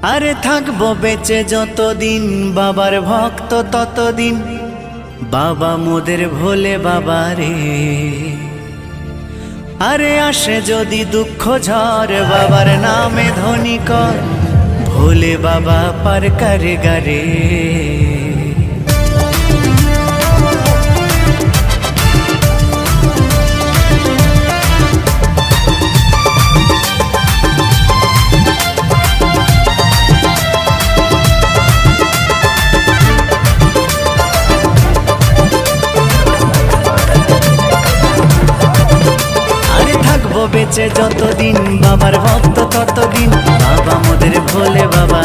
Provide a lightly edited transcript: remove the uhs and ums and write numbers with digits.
আরে থাকবো বেঁচে যতদিন বাবার ভক্ত ততদিন, বাবা মোদের ভোলে বাবা রে। আরে আসে যদি দুঃখ ঝড় বাবার নামে ধ্বনি কর, ভোলে বাবা পার করে গারে। বেঁচে যতদিন বাবার ভক্ত ততদিন, বাবা মোদের ভোলে বাবা